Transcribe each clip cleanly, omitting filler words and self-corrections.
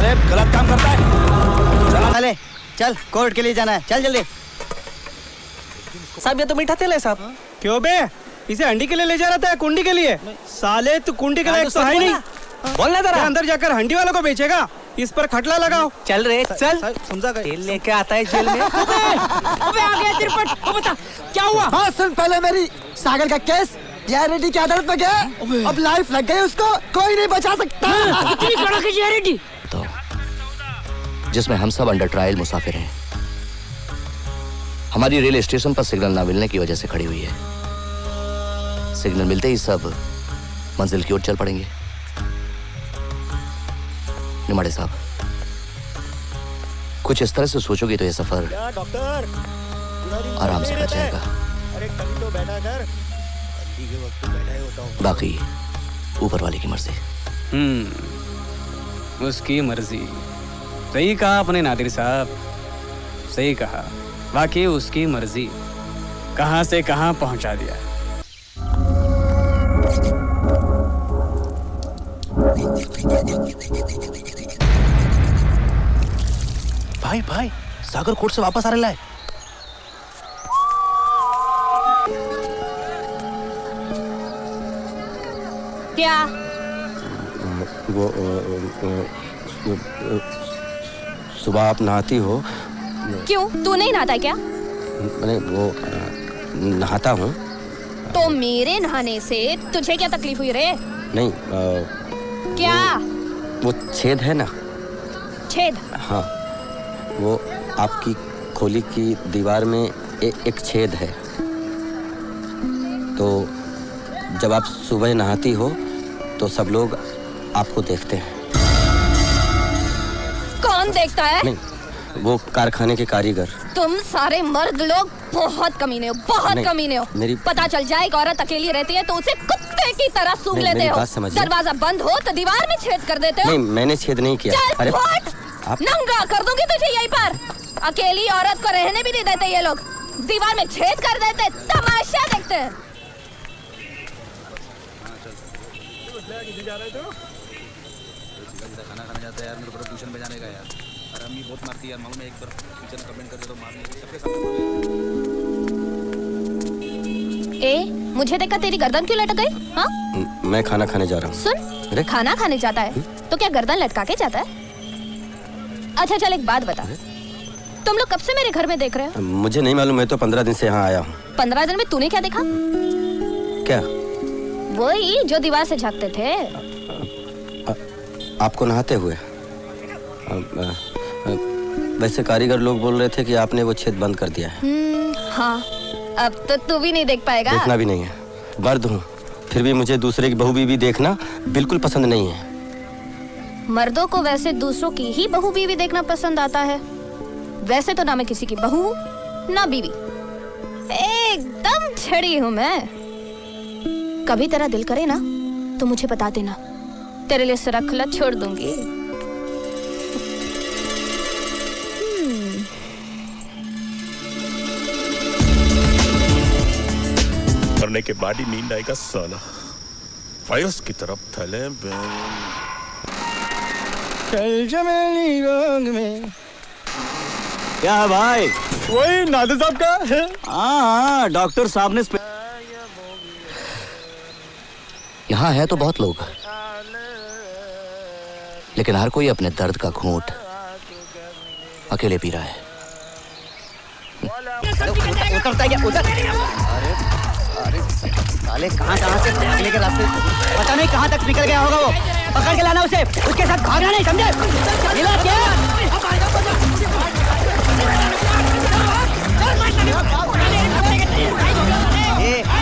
साले गलत काम करता है। चल चल कोर्ट के लिए जाना है, चल जल्दी। साहब ये तो मीठा तेल है साहब। क्यों बे, इसे हंडी के लिए ले जा रहा था कुंडी के लिए? साले तू कुंडी के लायक तो है नहीं। बोलना जरा। अंदर जाकर हंडी वालों को बेचेगा, इस पर खटला लगाओ। चल रे चल। समझा गए? तेल लेके आता है जेल में। अबे आ गया तिरपट, बता क्या हुआ? हाँ सुन पहले मेरी। सागर का केस जेआरडी की अदालत में गया, अब लाइफ लग गई उसको, कोई नहीं बचा सकता। इतनी कड़क जेआरडी तो जिसमें हम सब अंडर ट्रायल मुसाफिर हैं, हमारी रेल स्टेशन पर सिग्नल ना मिलने की वजह से खड़ी हुई है। सिग्नल मिलते ही सब मंजिल की ओर चल पड़ेंगे। निमाड़े साहब, कुछ इस तरह से सोचोगे तो ये सफर डॉक्टर आराम से कट जाएगा। अरे कभी तो बैठा कर, हल्दी के वक्त तो बैठा ही होता हूँ। बाकी ऊपर वाले की मर्जी। उसकी मर्जी। सही कहा अपने नादिर साहब, सही कहा। बाकी उसकी मर्जी कहां से कहां पहुंचा दिया। भाई भाई सागर कोर्ट से वापस आ रहा है। क्या? वो सुबह आप नहाती हो? क्यों, तू नहीं नहाता क्या? मैंने वो नहाता हूँ। तो मेरे नहाने से तुझे क्या तकलीफ हुई रे? नहीं क्या? वो छेद है ना? छेद? हाँ, वो आपकी खोली की दीवार में एक छेद है। तो जब आप सुबह नहाती हो तो सब लोग आपको देखते हैं। कौन देखता है? नहीं, वो कारखाने के कारीगर। तुम सारे मर्द लोग बहुत कमीने हो, बहुत नहीं, कमीने हो। पता चल जाए एक औरत अकेली रहती है तो उसे कुत्ते की तरह सूंघ लेते हो। दरवाजा बंद हो तो दीवार में छेद कर देते हो। नहीं, मैंने छेद नहीं किया। अरे नंगा कर दूंगी तुझे यहीं पर। अकेली औरत को रहने भी नहीं देते ये लोग, दीवार में छेद कर देते, तमाशा देखते हैं। खाना खाने जाता है यार, मेरे को ट्यूशन पे जाने का यार। अरे अम्मी बहुत मारती है यार, मालूम है, एक बार टीचर ने कमेंट कर दिया तो मारने की सबके सामने। ए, मुझे देखा तेरी गर्दन क्यों लटक गई? हाँ? मैं खाना खाने जा रहा हूँ। सुन, खाना खाने जाता है तो क्या गर्दन लटका के जाता है? अच्छा चल एक बात बता, तुम लोग कब से मेरे घर में देख रहे हो? मुझे नहीं मालूम, मैं तो 15 दिन से यहाँ आया हूँ। 15 दिन में तूने क्या देखा? क्या? वही जो दीवार से झांकते थे। आपको नहाते हुए? वैसे कारीगर लोग बोल रहे थे कि आपने वो छेद बंद कर दिया है। हाँ, अब तो तू भी नहीं देख पाएगा। देखना भी नहीं है, मर्द हूँ, फिर भी मुझे दूसरे की बहू बीवी देखना बिल्कुल पसंद नहीं है। मर्दों को वैसे दूसरों की ही बहू बीवी देखना पसंद आता है। वैसे तो ना मैं किसी की बहू हूँ ना बीवी, एकदम छड़ी हूँ मैं। कभी तेरा दिल करे ना तो मुझे बता देना, तेरे लिए सरा खुला छोड़ दूंगी। करने के बाद ही नींद आएगा साला। फायस की तरफ थले में। क्या है भाई? वही नादिर साहब का। हाँ, डॉक्टर साहब ने यहाँ है तो बहुत लोग, लेकिन हर कोई अपने दर्द का घूंट अकेले पी रहा है। उतरता है क्या? उतर। अरे साले कहाँ से भागने के रास्ते, पता नहीं कहाँ तक निकल गया होगा वो। पकड़ के लाना उसे, उसके साथ भागना नहीं, समझे? मिला क्या?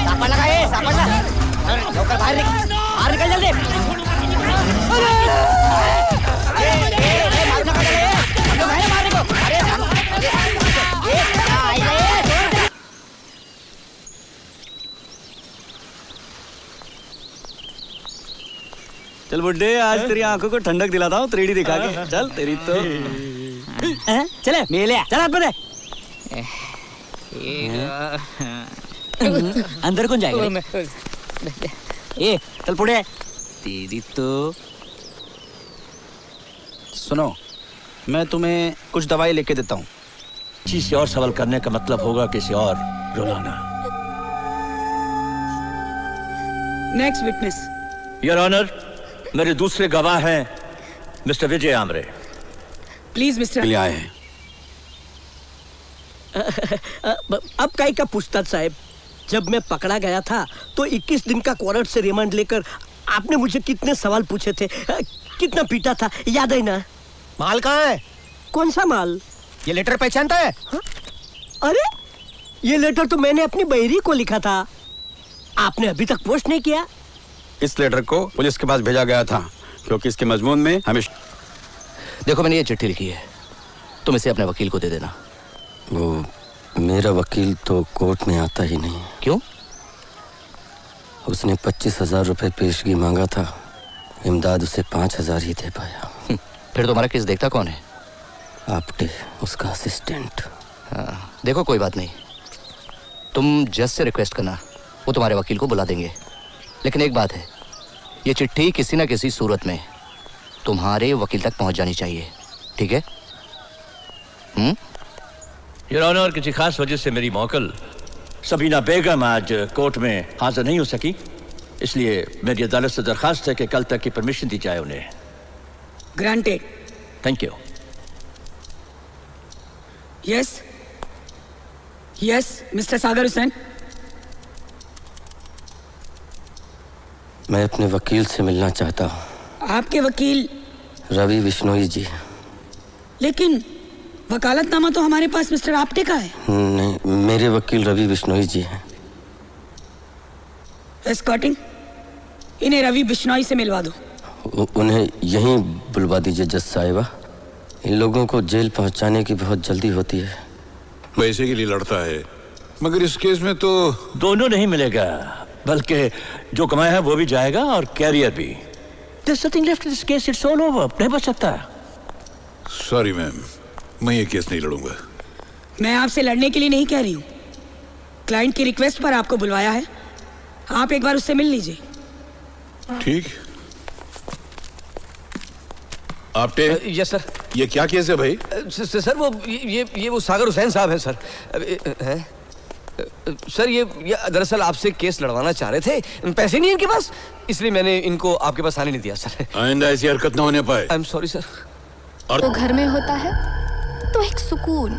सापड़ लगा, सापड़ लगा। लोकर बाहर निकल जल्दी। मारना पड़ेगा ये, हम लोग हैं मारने को। चल बुड्ढे, आज तेरी आंखों को ठंडक दिलाता हूँ 3D दिखा के। चल तेरी तो चले मेले, चल हाथ में अंदर कौन जाएगा? ए चल पुड़े, तेरी तो सुनो, मैं तुम्हें कुछ दवाई लेके देता हूँ। चीज से और सवाल करने का मतलब होगा किसी और रुलाना। Next witness. योर ऑनर, मेरे दूसरे गवाह हैं mister Vijay Amre. Please mister. ले आए हैं। अब काई का पूछताछ साहब, जब मैं पकड़ा गया था तो 21 दिन का क्वारंट से रिमांड लेकर आपने मुझे कितने सवाल पूछे थे, कितना पीटा था, याद है ना? माल कहाँ है? कौन सा माल? ये लेटर पहचानता है? हा? अरे ये लेटर तो मैंने अपनी बहरी को लिखा था, आपने अभी तक पोस्ट नहीं किया। इस लेटर को पुलिस के पास भेजा गया था क्योंकि इसके मजमून में हमें। देखो, मैंने ये चिट्ठी लिखी है, तुम इसे अपने वकील को दे देना। वो मेरा वकील तो कोर्ट में आता ही नहीं। क्यों? उसने 25,000 रुपए पेशगी मांगा था, इमदाद उसे 5,000 ही दे पाया। फिर तुम्हारा केस देखता कौन है? आपटे, उसका असिस्टेंट। हाँ, देखो कोई बात नहीं, तुम जज से रिक्वेस्ट करना, वो तुम्हारे वकील को बुला देंगे। लेकिन एक बात है, ये चिट्ठी किसी न किसी सूरत में तुम्हारे वकील तक पहुंच जानी चाहिए, ठीक है? योर ऑनर, किसी खास वजह से मेरी मौकल सबीना बेगम आज कोर्ट में हाजिर नहीं हो सकी, इसलिए मेरी अदालत से दरखास्त है कि कल तक की परमिशन दी जाए उन्हें। Granted. Thank you. Yes yes mister Sagar Hussain. मैं अपने वकील से मिलना चाहता हूँ। आपके वकील? रवि बिश्नोई जी। लेकिन वकालतनामा तो हमारे पास मिस्टर आप्टे का है। नहीं, मेरे वकील रवि बिश्नोई जी हैं। एस्कॉर्टिंग, इन्हें रवि बिश्नोई से मिलवा दो। उन्हें यहीं बुलवा दीजिए जज साहिबा, इन लोगों को जेल पहुंचाने की बहुत जल्दी होती है। पैसे के लिए लड़ता है, मगर इस केस में तो दोनों नहीं मिलेगा, बल्कि जो कमाया है वो भी जाएगा और कैरियर भी। There's nothing left in this case, it's all over. नहीं बच सकता। सॉरी मैम, मैं ये केस नहीं लड़ूंगा। मैं आपसे लड़ने के लिए नहीं कह रही हूँ, क्लाइंट की रिक्वेस्ट पर आपको बुलवाया है, आप एक बार उससे मिल लीजिए। ठीक। आपटे? Yes sir. ये क्या केस है भाई? सर वो ये वो सागर हुसैन साहब हैं सर। हैं? सर ये दरअसल आपसे केस लड़वाना चाह रहे थे, पैसे नहीं है इनके पास, इसलिए मैंने इनको आपके पास आने नहीं दिया सर। आइंदा ऐसी हरकत ना होने पाए। I am sorry sir. तो घर में होता है तो एक सुकून,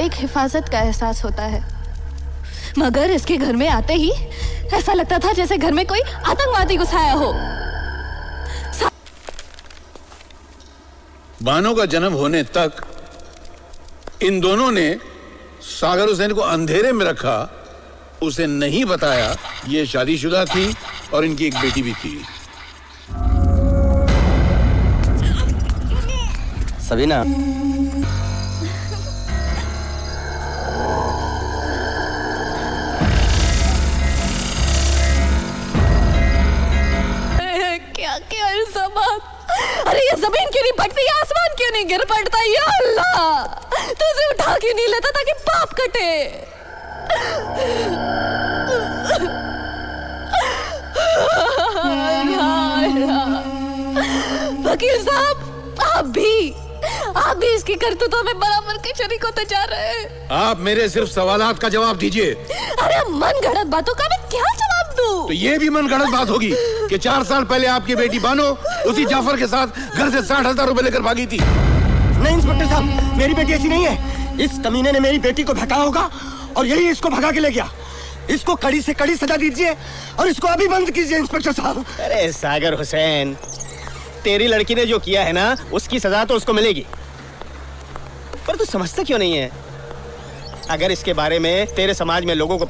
एक हिफाजत का एहसास होता है, मगर इसके घर में आते ही ऐसा लगता था जैसे घर में कोई आतंकवादी घुसाया हो। बानो का जन्म होने तक इन दोनों ने सागर हुसैन को अंधेरे में रखा, उसे नहीं बताया ये शादीशुदा थी और इनकी एक बेटी भी थी। सबीना, क्या क्या ऐसा बात? अरे ये जमीन क्यों नहीं फटती, आसमान क्यों नहीं गिर पड़ता? या अल्लाह, तुझे उठा क्यों नहीं लेता ताकि पाप कटे? वकील साहब, आप भी इसकी करतूतों में बराबर के शरीक होते जा रहे हैं। आप मेरे सिर्फ सवालात का जवाब दीजिए। अरे मन गढ़ंत बातों का मैं क्या जवाब दूं? तो ये भी मन गढ़ंत बात होगी कि 4 साल पहले आपकी बेटी बानो उसी जाफर के साथ घर से 60,000 रुपए लेकर भागी थी। नहीं इंस्पेक्टर साहब, मेरी बेटी ऐसी नहीं है। इस कमीने ने मेरी बेटी को भगाया होगा और यही इसको भगा के ले गया। इसको कड़ी से कड़ी सजा दीजिए और इसको अभी बंद कीजिए इंस्पेक्टर साहब। अरे सागर हुसैन, तेरी लड़की ने जो किया है ना, उसकी सजा तो उसको मिलेगी, पर तू समझता क्यों नहीं है? अगर इसके बारे में तेरे समाज में लोगों को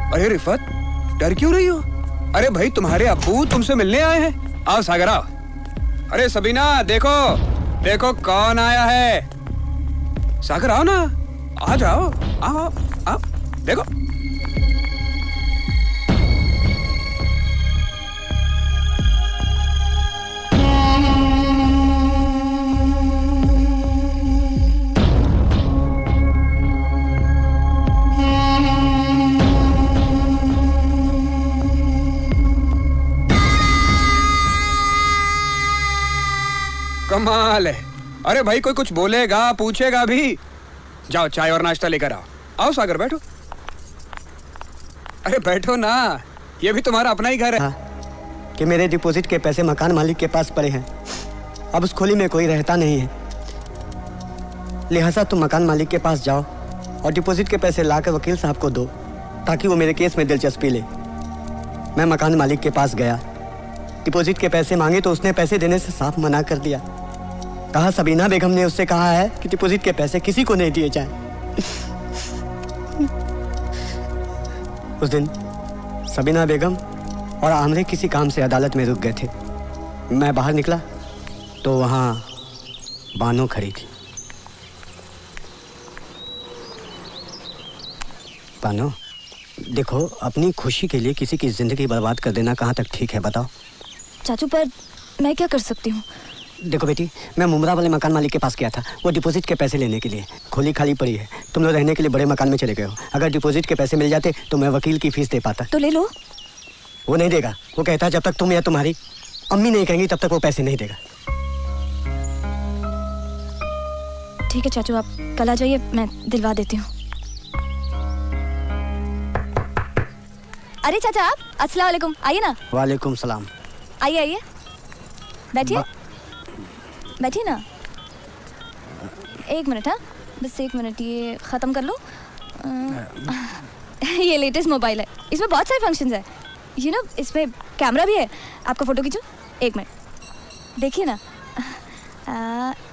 अरे रिफत, डर क्यों रही हो? अरे भाई, तुम्हारे अब्बू तुमसे मिलने आए हैं। आओ सागर आओ। अरे सबीना, देखो देखो कौन आया है। सागर आओ ना, आ जाओ, आओ आओ, देखो। कमाल है। अरे भाई कोई कुछ बोलेगा पूछेगा भी। जाओ चाय और नाश्ता लेकर आओ। आओ सागर बैठो। अरे बैठो ना, ये भी तुम्हारा अपना ही घर है। हाँ, कि मेरे डिपॉजिट के पैसे मकान मालिक के पास पड़े हैं। अब उस खोली में कोई रहता नहीं है, लिहाजा तुम मकान मालिक के पास जाओ और डिपॉजिट के पैसे लाकर वकील साहब को दो ताकि वो मेरे केस में दिलचस्पी ले। मैं मकान मालिक के पास गया, डिपॉजिट के पैसे मांगे तो उसने पैसे देने से साफ मना कर दिया। कहा सबीना बेगम ने उससे कहा है कि डिपॉजिट के पैसे किसी को नहीं दिए जाएं। उस दिन सबीना बेगम और आमरे किसी काम से अदालत में रुक गए थे। मैं बाहर निकला तो वहां बानो खड़ी थी। बानो, देखो अपनी खुशी के लिए किसी की जिंदगी बर्बाद कर देना कहाँ तक ठीक है बताओ? चाचू पर मैं क्या कर सकती हूँ? देखो बेटी, मैं मुमरा वाले मकान मालिक के पास गया था वो डिपॉजिट के पैसे लेने के लिए। खोली खाली पड़ी है, तुम लोग रहने के लिए बड़े मकान में चले गए हो। अगर डिपॉजिट के पैसे मिल जाते तो मैं वकील की फीस दे पाता। तो ले लो। वो नहीं देगा, वो कहता है जब तक तुम या तुम्हारी अम्मी नहीं कहेंगी तब तक वो पैसे नहीं देगा। ठीक है चाचू, आप कल आ जाइए, मैं दिलवा देती हूँ। अरे चाचा आप, अस्सलाम वालेकुम, आइए ना। वालेकुम सलाम। आइए आइए, बैठिए बैठिए ना। एक मिनट, हाँ बस एक मिनट, ये ख़त्म कर लो। ये लेटेस्ट मोबाइल है, इसमें बहुत सारे फंक्शंस है। यू नो इसमें कैमरा भी है, आपका फ़ोटो खींचो। एक मिनट देखिए ना।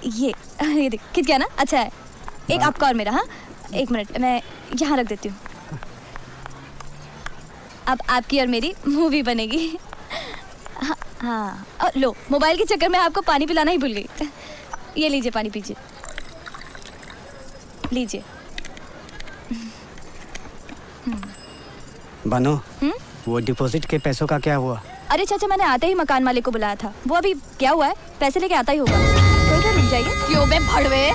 ये देख खींच गया ना, अच्छा है। एक आपका और मेरा। हाँ एक मिनट, मैं यहाँ रख देती हूँ। अब आपकी और मेरी मूवी बनेगी। हाँ लो, मोबाइल के चक्कर में आपको पानी पिलाना ही भूल गई। ये लीजिए पानी पीजिए, लीजिए। बानो, वो डिपॉजिट के पैसों का क्या हुआ? अरे चाचा मैंने आते ही मकान मालिक को बुलाया था, वो अभी क्या हुआ है, पैसे लेके आता ही होगा। थोड़ी देर रुक जाइए। क्यों बे भड़वे,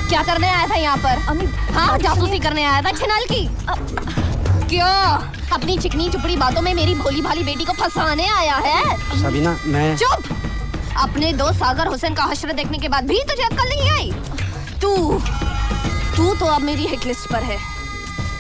क्या करने आया था यहाँ पर? अम्मी हाँ जासूसी करने आया था छिनाल की। क्यों अपनी चिकनी चुपड़ी बातों में मेरी भोली भाली बेटी को फंसाने आया है? सबीना मैं। चुप! अपने दोस्त सागर हुसैन का हश्र देखने के बाद भी तुझे अक्ल नहीं आई? तू तो अब मेरी हिट लिस्ट पर है।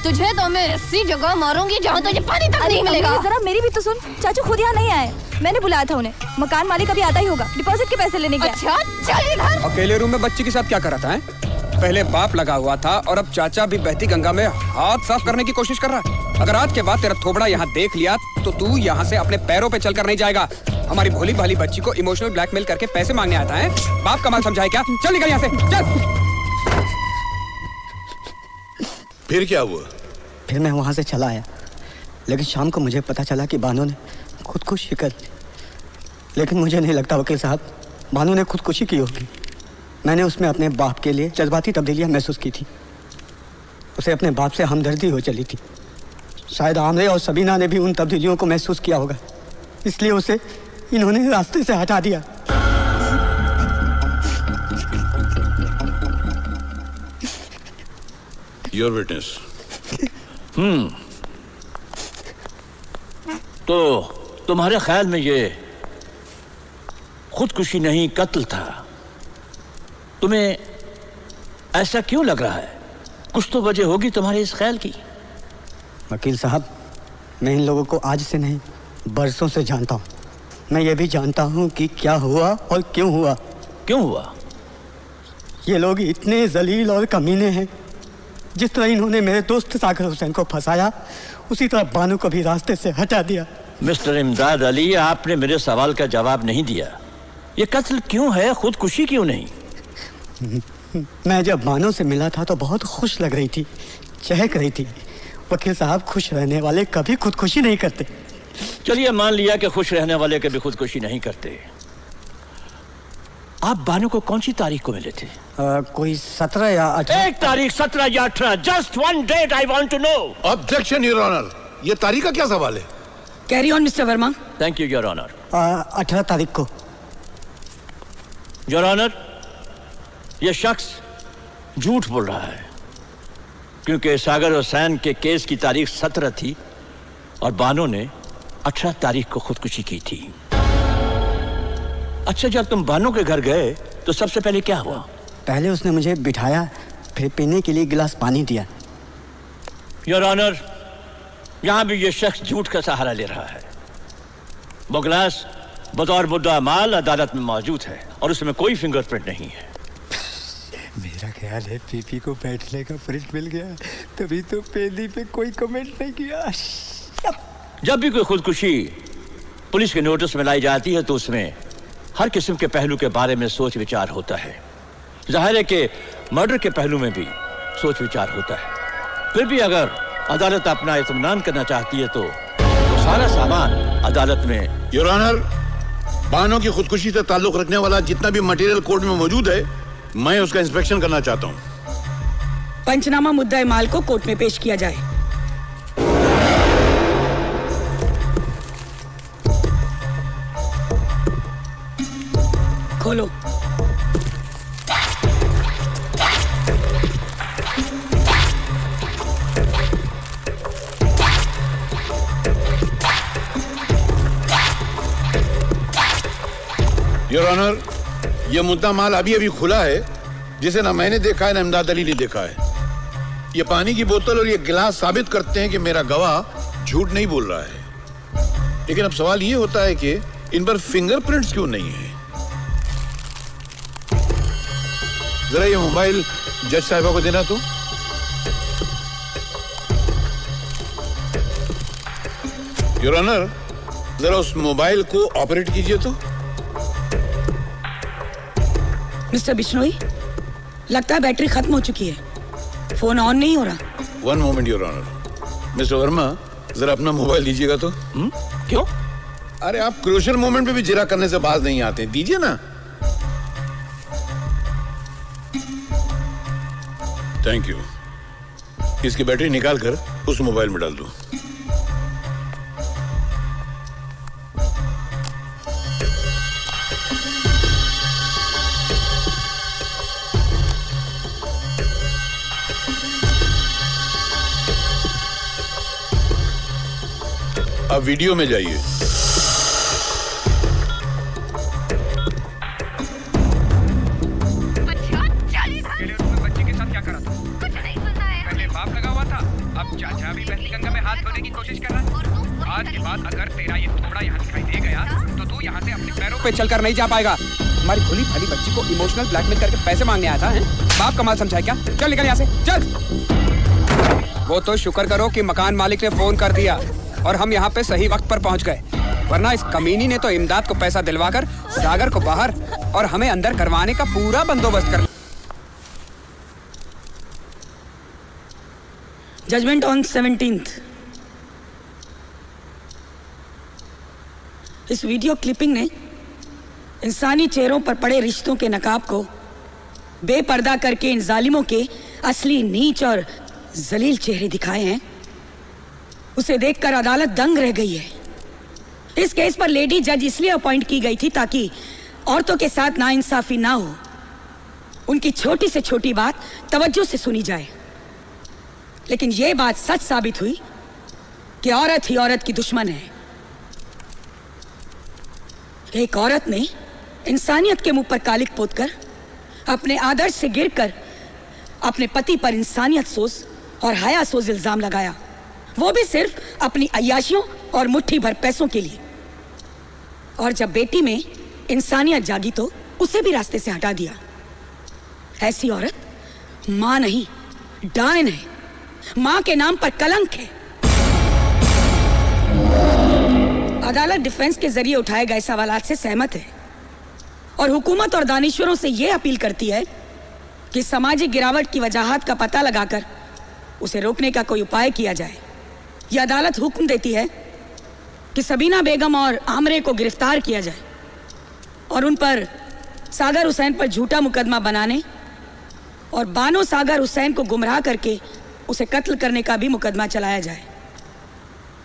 तुझे तो मैं ऐसी जगह मारूंगी जहाँ तुझे पानी तक नहीं मिलेगा। जरा मेरी भी तो सुन। चाचू खुद यहाँ नहीं आए, मैंने बुलाया था उन्हें। मकान मालिक अभी आता ही होगा, डिपॉजिट के पैसे लेने गया। अच्छा चल इधर। अकेले रूम में बच्ची के साथ क्या कर रहा था? पहले बाप लगा हुआ था और अब चाचा भी बहती गंगा में हाथ साफ करने की कोशिश कर रहा है। अगर आज के बाद तेरा थोबड़ा यहाँ देख लिया तो तू यहाँ से अपने पैरों पे चलकर नहीं जाएगा। हमारी भोली भाली बच्ची को इमोशनल ब्लैकमेल करके पैसे मांगने आता है। बाप का माल समझाए क्या? चल निकल यहाँ से, चल। फिर क्या हुआ? फिर मैं वहाँ से चला आया, लेकिन शाम को मुझे पता चला कि बानो ने खुदकुशी कर ली। लेकिन मुझे नहीं लगता वकील साहब बानो ने खुदकुशी की होगी। मैंने उसमें अपने बाप के लिए जज्बाती तब्दीलियाँ महसूस की थी। उसे अपने बाप से हमदर्दी हो चली थी। शायद आमरे और सबीना ने भी उन तब्दीलियों को महसूस किया होगा, इसलिए उसे इन्होंने रास्ते से हटा दिया। Your witness. तो तुम्हारे ख्याल में ये खुदकुशी नहीं कत्ल था? तुम्हें ऐसा क्यों लग रहा है? कुछ तो वजह होगी तुम्हारे इस ख्याल की। वकील साहब, मैं इन लोगों को आज से नहीं बरसों से जानता हूँ। मैं ये भी जानता हूँ कि क्या हुआ और क्यों हुआ। क्यों हुआ? ये लोग इतने जलील और कमीने हैं। जिस तरह इन्होंने मेरे दोस्त सागर हुसैन को फंसाया, उसी तरह बानू को भी रास्ते से हटा दिया। मिस्टर इमदाद अली, आपने मेरे सवाल का जवाब नहीं दिया। ये कत्ल क्यों है, खुदकुशी क्यों नहीं? मैं जब बानो से मिला था तो बहुत खुश लग रही थी, चहक रही थी। वकील साहब, खुश रहने वाले कभी खुदकुशी नहीं करते। चलिए मान लिया कि खुश रहने वाले कभी खुदकुशी नहीं करते। आप बानो को कौन सी तारीख को मिले थे? कोई 17 या 18। एक तारीख 17 या 18। Just one date I want to know. Objection your honour, ये तारीख का क्या सवाल है? Carry on mister Verma. Thank you your honour. 18 तारीख को। योर ऑनर, ये शख्स झूठ बोल रहा है, क्योंकि सागर हुसैन के केस की तारीख 17 थी और बानो ने 18 तारीख को खुदकुशी की थी। अच्छा, जब तुम बानो के घर गए तो सबसे पहले क्या हुआ? पहले उसने मुझे बिठाया, फिर पीने के लिए गिलास पानी दिया। योर ऑनर, यहां भी ये शख्स झूठ का सहारा ले रहा है। वो गिलास बतौर मुद्दा माल अदालत में मौजूद है और उसमें कोई फिंगरप्रिंट नहीं है। मेरा ख्याल है पीपी को बैठने का प्रिंट मिल गया, तभी तो पेंदी पे कोई कमेंट नहीं किया। जब भी कोई खुदकुशी पुलिस के नोटिस में लाई जाती है तो उसमें हर किस्म के पहलू के बारे में सोच विचार होता है। जाहिर है कि मर्डर के पहलू में भी सोच विचार होता है। फिर भी अगर अदालत अपना इत्मीनान करना चाहती है तो सारा सामान अदालत में। योर ऑनर, बानो की खुदकुशी से ताल्लुक रखने वाला जितना भी मटेरियल कोर्ट में मौजूद है, मैं उसका इंस्पेक्शन करना चाहता हूँ। पंचनामा मुद्दा माल को कोर्ट में पेश किया जाए। खोलो। योर ऑनर, ये मुद्दा माल अभी अभी खुला है, जिसे ना मैंने देखा है ना इमदाद अली ने देखा है। ये पानी की बोतल और ये गिलास साबित करते हैं कि मेरा गवाह झूठ नहीं बोल रहा है। लेकिन अब सवाल ये होता है कि इन पर फिंगरप्रिंट्स क्यों नहीं है? जरा ये मोबाइल जज साहिबा को देना तो। योर ऑनर, जरा उस मोबाइल को ऑपरेट कीजिए तो। मिस्टर बिश्नोई, लगता है बैटरी खत्म हो चुकी है, फोन ऑन नहीं हो रहा। One moment your honour. Mister Verma, जरा अपना मोबाइल दीजिएगा तो। क्यों? अरे आप क्रूशियल मोमेंट पे भी जिरा करने से बाज नहीं आते, दीजिए ना। Thank you. इसकी बैटरी निकाल कर उस मोबाइल में डाल दो। अब वीडियो में जाइए। बच्चे के साथ क्या करा था? पहले बाप लगा हुआ था, अब चाचा भी बहती गंगा में हाथ धोने की कोशिश कर रहा। आज के बाद अगर तेरा ये थोड़ा यहाँ दिखाई दे गया तो तू यहाँ से अपने पैरों पे चलकर नहीं जा पाएगा। हमारी भोली भाली बच्ची को इमोशनल ब्लैकमेल करके पैसे मांगने आया था, हैं? बाप कमाल समझा है क्या? चल निकल यहाँ से, चल। वो तो शुक्र करो कि मकान मालिक ने फोन कर दिया और हम यहाँ पे सही वक्त पर पहुँच गए, वरना इस कमीनी ने तो इमदाद को पैसा दिलवाकर सागर को बाहर और हमें अंदर करवाने का पूरा बंदोबस्त कर। Judgment on 17th। इस वीडियो क्लिपिंग ने इंसानी चेहरों पर पड़े रिश्तों के नकाब को बेपर्दा करके इन जालिमों के असली नीच और जलील चेहरे दिखाए हैं। उसे देखकर अदालत दंग रह गई है। इस केस पर लेडी जज इसलिए अपॉइंट की गई थी ताकि औरतों के साथ नाइंसाफी ना हो, उनकी छोटी से छोटी बात तवज्जो से सुनी जाए। लेकिन यह बात सच साबित हुई कि औरत ही औरत की दुश्मन है। एक औरत ने इंसानियत के मुंह पर कालिक पोतकर अपने आदर्श से गिरकर अपने पति पर इंसानियत सोज और हया सोज इल्जाम लगाया, वो भी सिर्फ अपनी अय्याशियों और मुट्ठी भर पैसों के लिए। और जब बेटी में इंसानियत जागी तो उसे भी रास्ते से हटा दिया। ऐसी औरत मां नहीं, डायन है, मां के नाम पर कलंक है। अदालत डिफेंस के जरिए उठाए गए सवालात से सहमत है और हुकूमत और दानिश्वरों से यह अपील करती है कि सामाजिक गिरावट की वजहात का पता लगाकर उसे रोकने का कोई उपाय किया जाए। यह अदालत हुक्म देती है कि सबीना बेगम और आमरे को गिरफ्तार किया जाए और उन पर सागर हुसैन पर झूठा मुकदमा बनाने और बानो सागर हुसैन को गुमराह करके उसे कत्ल करने का भी मुकदमा चलाया जाए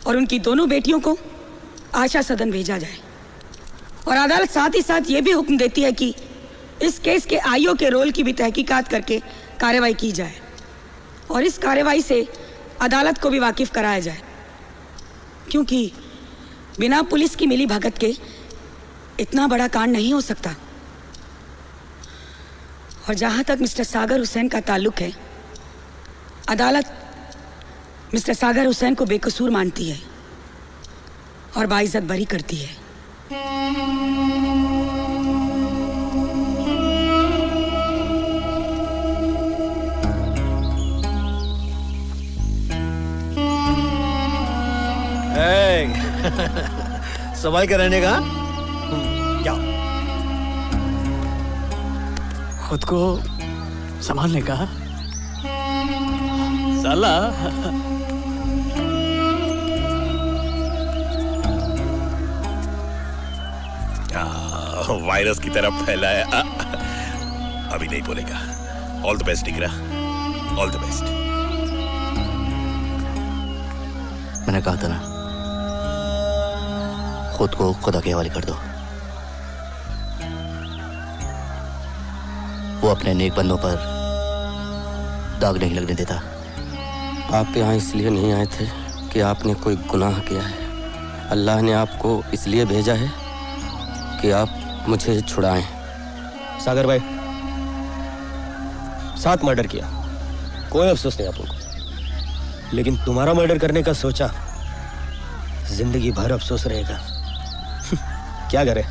और उनकी दोनों बेटियों को आशा सदन भेजा जाए। और अदालत साथ ही साथ ये भी हुक्म देती है कि इस केस के आईओ के रोल की भी तहकीकात करके कार्रवाई की जाए और इस कार्रवाई से अदालत को भी वाकिफ कराया जाए, क्योंकि बिना पुलिस की मिली भगत के इतना बड़ा कांड नहीं हो सकता। और जहां तक मिस्टर सागर हुसैन का ताल्लुक है, अदालत मिस्टर सागर हुसैन को बेकसूर मानती है और बाइज्जत बरी करती है। संभाल के रहने का। क्या खुद को संभालने का साला। वायरस की तरफ फैला है। अभी नहीं बोलेगा। All the best Tikra, all the best. मैंने कहा था ना, खुद को खुदा के हवाले कर दो। वो अपने नेक बंदों पर दाग नहीं लगने देता। आप यहाँ इसलिए नहीं आए थे कि आपने कोई गुनाह किया है। अल्लाह ने आपको इसलिए भेजा है कि आप मुझे छुड़ाएं। सागर भाई, 7 मर्डर किया, कोई अफसोस नहीं आप लोगों को, लेकिन तुम्हारा मर्डर करने का सोचा, जिंदगी भर अफसोस रहेगा। क्या करे,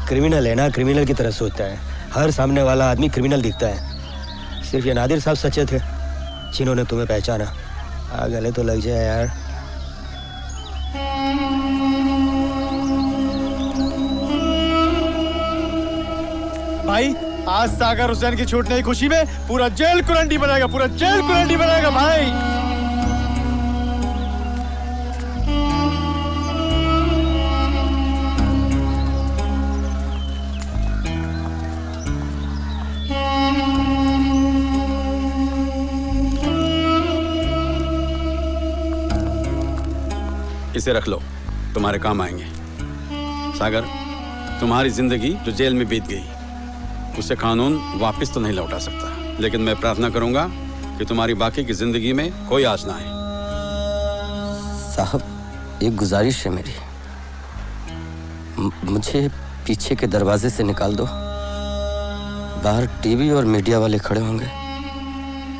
क्रिमिनल है ना, क्रिमिनल की तरह सोचता है। हर सामने वाला आदमी क्रिमिनल दिखता है। सिर्फ ये नादिर साहब सच्चे थे जिन्होंने तुम्हें पहचाना। गले तो लग जाए यार। भाई, आज सागर हुसैन की छूटने की खुशी में पूरा जेल कुरंडी बनाएगा, पूरा जेल कुरंडी बनाएगा भाई। इसे रख लो, तुम्हारे काम आएंगे। सागर, तुम्हारी जिंदगी जो जेल में बीत गई, उसे कानून वापस तो नहीं लौटा सकता, लेकिन मैं प्रार्थना करूंगा कि तुम्हारी बाकी की जिंदगी में कोई आस ना आए। साहब, एक गुजारिश है मेरी, मुझे पीछे के दरवाजे से निकाल दो। बाहर टीवी और मीडिया वाले खड़े होंगे,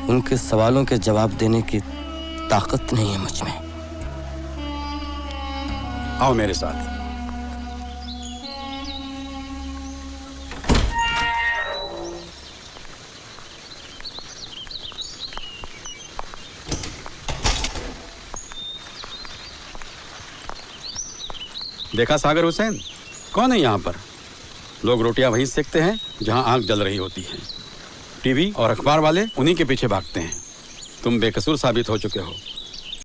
उनके सवालों के जवाब देने की ताकत नहीं है मुझ में। आओ मेरे साथ। देखा सागर हुसैन, कौन है यहाँ पर? लोग रोटियां वहीं सेकते हैं जहां आग जल रही होती है। टीवी और अखबार वाले उन्हीं के पीछे भागते हैं। तुम बेकसूर साबित हो चुके हो।